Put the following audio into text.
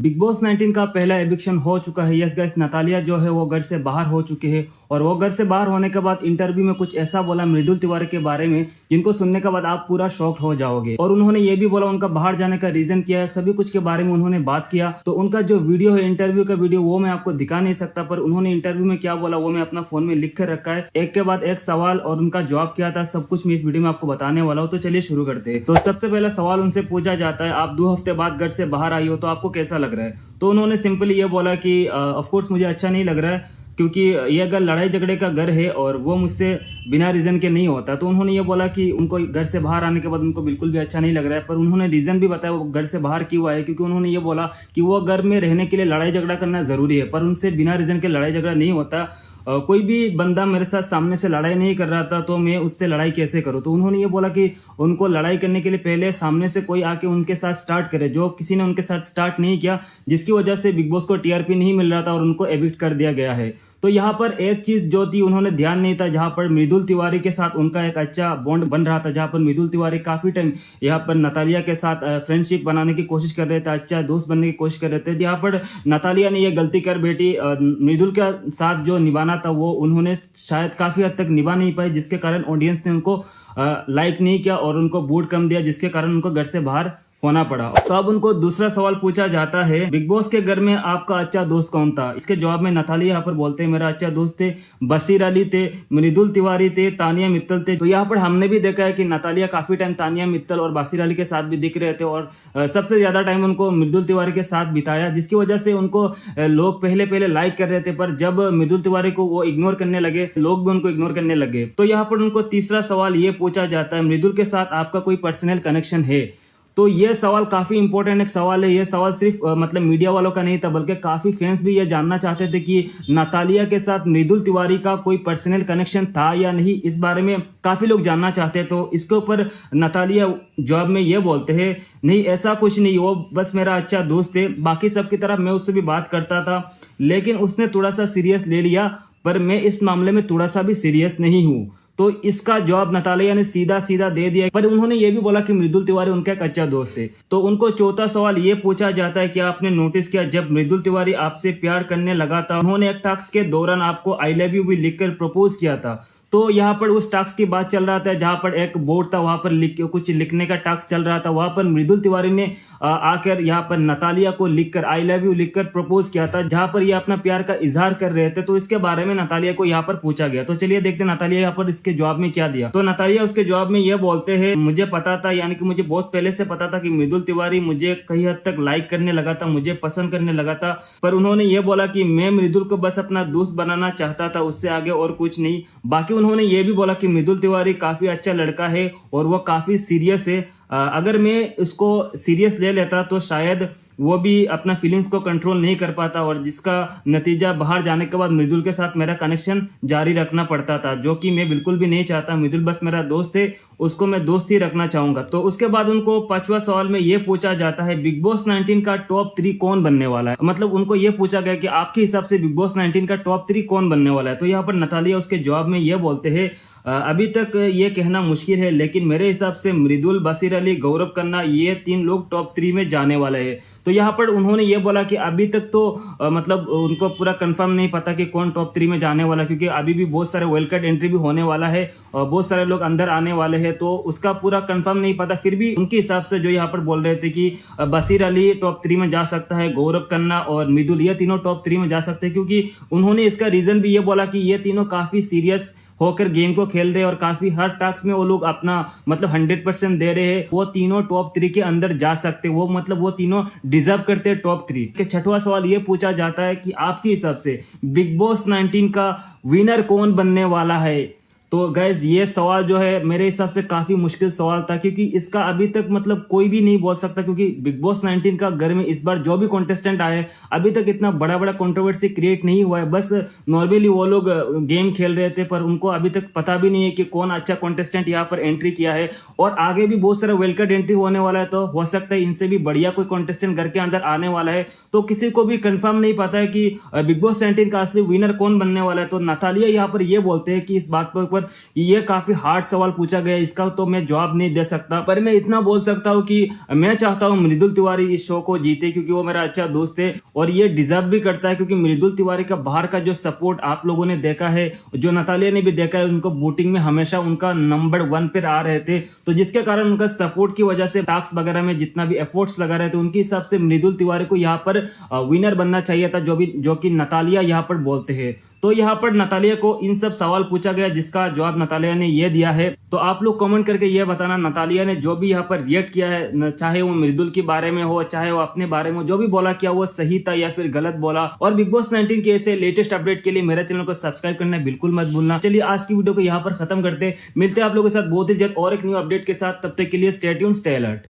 Big boss 19 का पहला eviction हो चुका है। यस गाइस, नतालिया जो है वो घर से बाहर हो चुके हैं और वो घर से बाहर होने के बाद इंटरव्यू में कुछ ऐसा बोला मृदुल तिवारी के बारे में जिनको सुनने के बाद आप पूरा शॉक्ड हो जाओगे। और उन्होंने ये भी बोला उनका बाहर जाने का रीजन क्या है, सभी कुछ के बारे में उन्होंने बात किया। तो उनका जो वीडियो है, इंटरव्यू का वीडियो, वो मैं आपको दिखा नहीं सकता, पर उन्होंने इंटरव्यू में क्या बोला वो मैं अपना फोन में लिख कर रखा है। एक के बाद एक सवाल और उनका जवाब क्या था, सब कुछ मैं इस वीडियो में आपको बताने वाला हूँ। तो चलिए शुरू करते हैं। तो सबसे पहला सवाल उनसे पूछा जाता है, आप 2 हफ्ते बाद घर से बाहर आई हो तो आपको कैसा लग रहा है। तो उन्होंने सिंपली ये बोला कि ऑफ कोर्स मुझे अच्छा नहीं लग रहा है, क्योंकि ये अगर लड़ाई झगड़े का घर है और वो मुझसे बिना रीजन के नहीं होता। तो उन्होंने ये बोला कि उनको घर से बाहर आने के बाद उनको बिल्कुल भी अच्छा नहीं लग रहा है, पर उन्होंने रीजन भी बताया वो घर से बाहर क्यों आए। क्योंकि उन्होंने ये बोला कि वो घर में रहने के लिए लड़ाई झगड़ा करना जरूरी है, पर उनसे बिना रीजन के लड़ाई झगड़ा नहीं होता। कोई भी बंदा मेरे साथ सामने से लड़ाई नहीं कर रहा था तो मैं उससे लड़ाई कैसे करूं। तो उन्होंने ये बोला कि उनको लड़ाई करने के लिए पहले सामने से कोई आके उनके साथ स्टार्ट करे, जो किसी ने उनके साथ स्टार्ट नहीं किया, जिसकी वजह से बिग बॉस को टीआरपी नहीं मिल रहा था और उनको एविक्ट कर दिया गया है। तो यहाँ पर एक चीज जो थी उन्होंने ध्यान नहीं था, जहां पर मृदुल तिवारी के साथ उनका एक अच्छा बॉन्ड बन रहा था, जहां पर मृदुल तिवारी काफी टाइम यहाँ पर नतालिया के साथ फ्रेंडशिप बनाने की कोशिश कर रहे थे, अच्छा दोस्त बनने की कोशिश कर रहे थे। यहाँ पर नतालिया ने ये गलती कर बैठी, मृदुल के साथ जो निभाना था वो उन्होंने शायद काफी हद तक निभा नहीं पाए, जिसके कारण ऑडियंस ने उनको लाइक नहीं किया और उनको वोट कम दिया, जिसके कारण उनको घर से बाहर होना पड़ा। तो अब उनको दूसरा सवाल पूछा जाता है, बिग बॉस के घर में आपका अच्छा दोस्त कौन था। इसके जवाब में नतालिया यहाँ पर बोलते हैं, मेरा अच्छा दोस्त थे बसीर अली थे, मृदुल तिवारी थे, तानिया मित्तल थे। तो यहाँ पर हमने भी देखा है कि नतालिया काफी टाइम तानिया मित्तल और बसीर अली के साथ भी दिख रहे थे और सबसे ज्यादा टाइम उनको मृदुल तिवारी के साथ बिताया, जिसकी वजह से उनको लोग पहले लाइक कर रहे थे, पर जब मृदुल तिवारी को वो इग्नोर करने लगे, लोग भी उनको इग्नोर करने लगे। तो यहाँ पर उनको तीसरा सवाल ये पूछा जाता है, मृदुल के साथ आपका कोई पर्सनल कनेक्शन है। तो ये सवाल काफी इंपॉर्टेंट एक सवाल है। ये सवाल सिर्फ मतलब मीडिया वालों का नहीं था, बल्कि काफी फैंस भी ये जानना चाहते थे कि नतालिया के साथ मृदुल तिवारी का कोई पर्सनल कनेक्शन था या नहीं। इस बारे में काफी लोग जानना चाहते। तो इसके ऊपर नतालिया जवाब में ये बोलते हैं, नहीं ऐसा कुछ नहीं, वो बस मेरा अच्छा दोस्त है, बाकी सबकी तरह मैं उससे भी बात करता था, लेकिन उसने थोड़ा सा सीरियस ले लिया, पर मैं इस मामले में थोड़ा सा भी सीरियस नहीं हूँ। तो इसका जवाब नतालिया ने सीधा सीधा दे दिया, पर उन्होंने ये भी बोला कि मृदुल तिवारी उनका एक अच्छा दोस्त है। तो उनको चौथा सवाल ये पूछा जाता है कि आपने नोटिस किया जब मृदुल तिवारी आपसे प्यार करने लगा था, उन्होंने एक टास्क के दौरान आपको आई लव यू भी लिखकर प्रपोज किया था। तो यहाँ पर उस टास्क की बात चल रहा था, जहां पर एक बोर्ड था, वहां पर कुछ लिखने का टास्क चल रहा था। वहां पर मृदुल तिवारी ने आकर यहाँ पर नतालिया को लिखकर आई लव यू लिखकर प्रपोज किया था, जहां पर ये अपना प्यार का इजहार कर रहे थे। तो इसके बारे में नतालिया को यहाँ पर पूछा गया। तो चलिए देखते हैं नतालिया यहाँ पर इसके जवाब में क्या दिया। तो नतालिया उसके जवाब में ये बोलते हैं, मुझे पता था, यानी कि मुझे बहुत पहले से पता था कि मृदुल तिवारी मुझे कई हद तक लाइक करने लगा था, मुझे पसंद करने लगा था, पर उन्होंने ये बोला कि मैं मृदुल को बस अपना दोस्त बनाना चाहता था, उससे आगे और कुछ नहीं। बाकी उन्होंने ये भी बोला कि मृदुल तिवारी काफी अच्छा लड़का है और वो काफी सीरियस है, अगर मैं इसको सीरियस ले लेता तो शायद वो भी अपना फीलिंग्स को कंट्रोल नहीं कर पाता, और जिसका नतीजा बाहर जाने के बाद मृदुल के साथ मेरा कनेक्शन जारी रखना पड़ता था, जो कि मैं बिल्कुल भी नहीं चाहता। मृदुल बस मेरा दोस्त है, उसको मैं दोस्त ही रखना चाहूंगा। तो उसके बाद उनको 5वां सवाल में ये पूछा जाता है, बिग बॉस 19 का टॉप 3 कौन बनने वाला है। मतलब उनको ये पूछा गया कि आपके हिसाब से बिग बॉस 19 का टॉप 3 कौन बनने वाला है। तो यहाँ पर नतालिया उसके जवाब में ये बोलते हैं, अभी तक ये कहना मुश्किल है, लेकिन मेरे हिसाब से मृदुल, बसीर अली, गौरव खन्ना, ये 3 लोग टॉप 3 में जाने वाले हैं। तो यहाँ पर उन्होंने ये बोला कि अभी तक तो मतलब उनको पूरा कंफर्म नहीं पता कि कौन टॉप 3 में जाने वाला, क्योंकि अभी भी बहुत सारे वाइल्ड कार्ड एंट्री भी होने वाला है और बहुत सारे लोग अंदर आने वाले हैं, तो उसका पूरा कंफर्म नहीं पता। फिर भी उनके हिसाब से जो यहाँ पर बोल रहे थे कि बसीर अली टॉप 3 में जा सकता है, गौरव खन्ना और मृदुल, ये तीनों टॉप 3 में जा सकते हैं, क्योंकि उन्होंने इसका रीजन भी ये बोला कि ये तीनों काफी सीरियस होकर गेम को खेल रहे हैं और काफी हर टास्क में वो लोग अपना मतलब 100% दे रहे हैं। वो तीनों टॉप 3 के अंदर जा सकते, वो मतलब वो तीनों डिजर्व करते हैं टॉप 3 के। 6वां सवाल ये पूछा जाता है कि आपके हिसाब से बिग बॉस 19 का विनर कौन बनने वाला है। तो गाइज ये सवाल जो है मेरे हिसाब से काफी मुश्किल सवाल था, क्योंकि इसका अभी तक मतलब कोई भी नहीं बोल सकता, क्योंकि बिग बॉस 19 का घर में इस बार जो भी कॉन्टेस्टेंट आए अभी तक इतना बड़ा कंट्रोवर्सी क्रिएट नहीं हुआ है। बस नॉर्मली वो लोग गेम खेल रहे थे, पर उनको अभी तक पता भी नहीं है कि कौन अच्छा कॉन्टेस्टेंट यहाँ पर एंट्री किया है, और आगे भी बहुत सारा वेल कार्ड एंट्री होने वाला है। तो हो सकता है इनसे भी बढ़िया कोई कॉन्टेस्टेंट घर के अंदर आने वाला है। तो किसी को भी कंफर्म नहीं पता है कि बिग बॉस 19 का असली विनर कौन बनने वाला है। तो नतालिया यहाँ पर ये बोलते हैं कि इस बात पर ऊपर। ये काफी हार्ड सवाल पूछा गया, इसका तो मैं जवाब नहीं दे सकता, पर मैं इतना बोल सकता हूँ कि मैं चाहता हूँ मृदुल तिवारी इस शो को जीते, क्योंकि वो मेरा अच्छा दोस्त है और ये डिजर्व भी करता है। क्योंकि मृदुल तिवारी का बाहर का जो सपोर्ट आप लोगों ने देखा है, जो नतालिया ने भी देखा है, उनको वोटिंग में हमेशा उनका नंबर 1 पे आ रहे थे, तो जिसके कारण उनका सपोर्ट की वजह से टास्क वगैरह में जितना भी एफर्ट्स लगा रहे थे, उनके हिसाब से मृदुल तिवारी को यहाँ पर विनर बनना चाहिए था, जो कि नतालिया यहाँ पर बोलते हैं। तो यहाँ पर नतालिया को इन सब सवाल पूछा गया, जिसका जवाब नतालिया ने ये दिया है। तो आप लोग कमेंट करके ये बताना, नतालिया ने जो भी यहाँ पर रिएक्ट किया है, चाहे वो मृदुल के बारे में हो, चाहे वो अपने बारे में जो भी बोला, क्या वो सही था या फिर गलत बोला। और बिग बॉस 19 के ऐसे लेटेस्ट अपडेट के लिए मेरे चैनल को सब्सक्राइब करना बिल्कुल मत भूलना। चलिए आज की वीडियो को यहाँ पर खत्म करते, मिलते हैं आप लोगों के साथ बहुत ही जल्द और एक न्यू अपडेट के साथ। तब तक के लिए स्टे ट्यून्ड, स्टे अलर्ट।